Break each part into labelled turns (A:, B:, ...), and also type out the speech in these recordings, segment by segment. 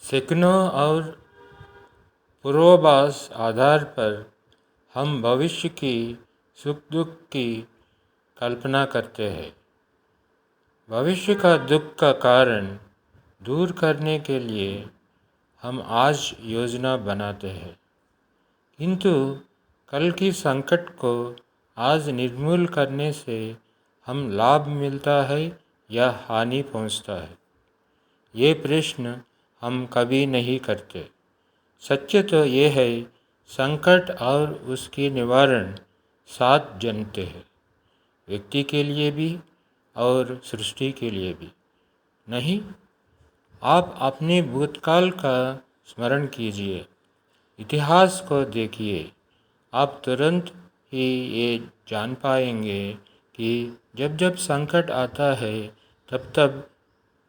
A: सपनों और पूर्वाभास आधार पर हम भविष्य की सुख दुख की कल्पना करते हैं। भविष्य का दुख का कारण दूर करने के लिए हम आज योजना बनाते हैं, किंतु कल की संकट को आज निर्मूल करने से हम लाभ मिलता है या हानि पहुंचता है, ये प्रश्न हम कभी नहीं करते। सत्य तो ये है, संकट और उसकी निवारण साथ जन्मते हैं, व्यक्ति के लिए भी और सृष्टि के लिए भी। नहीं, आप अपने भूतकाल का स्मरण कीजिए, इतिहास को देखिए। आप तुरंत ही ये जान पाएंगे कि जब जब संकट आता है तब तब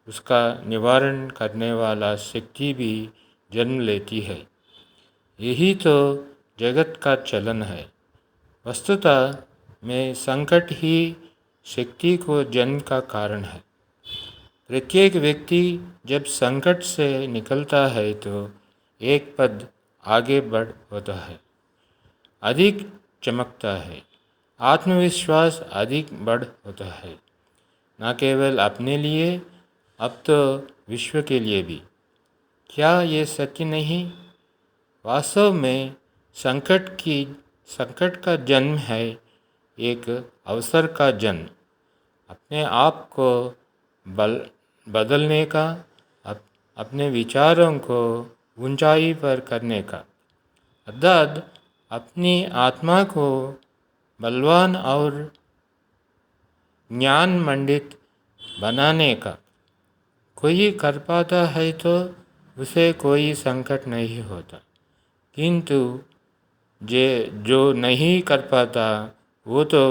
A: उसका निवारण करने वाला शक्ति भी जन्म लेती है। यही तो जगत का चलन है। वस्तुतः में संकट ही शक्ति को जन्म का कारण है। प्रत्येक व्यक्ति जब संकट से निकलता है तो एक पद आगे बढ़ होता है, अधिक चमकता है, आत्मविश्वास अधिक बढ़ होता है, न केवल अपने लिए, अब तो विश्व के लिए भी। क्या ये सत्य नहीं? वास्तव में संकट का जन्म है एक अवसर का जन्म, अपने आप को बदलने का, अपने विचारों को ऊंचाई पर करने का, अर्थात अपनी आत्मा को बलवान और ज्ञान मंडित बनाने का। कोई कर पाता है तो उसे कोई संकट नहीं होता, किंतु जो नहीं कर पाता वो तो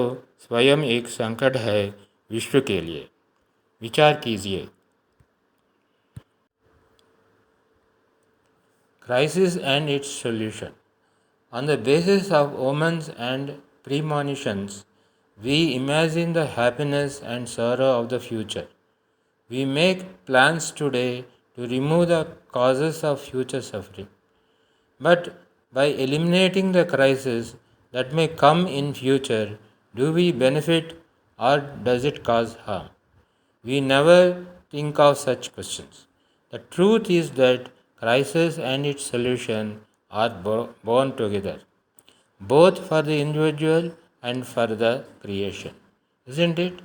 A: स्वयं एक संकट है विश्व के लिए। विचार कीजिए। Crisis and its solution. On the basis of omens and premonitions, we imagine the happiness and sorrow of the future. We make plans today to remove the causes of future suffering. But by eliminating the crisis that may come in future, do we benefit or does it cause harm? We never think of such questions. The truth is that crisis and its solution are born together, both for the individual and for the creation. Isn't it?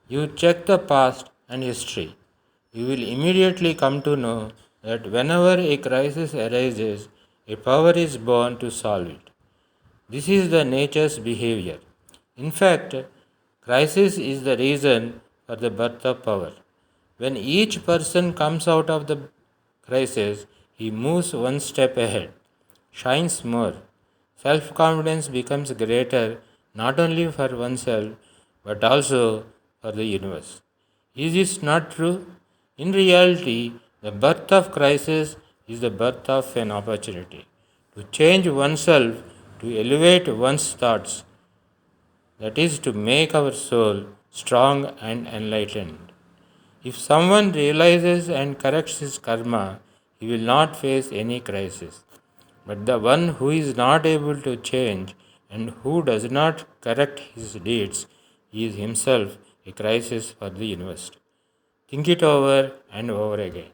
A: You check the past and history, you will immediately come to know that whenever a crisis arises, a power is born to solve it. This is the nature's behavior. In fact, crisis is the reason for the birth of power. When each person comes out of the crisis, he moves one step ahead, shines more. Self confidence becomes greater not only for oneself but also for the universe. Is this not true? In reality, the birth of crisis is the birth of an opportunity to change oneself, to elevate one's thoughts, that is, to make our soul strong and enlightened. If someone realizes and corrects his karma, he will not face any crisis. But the one who is not able to change and who does not correct his deeds is himself a crisis for the universe. Think it over and over again.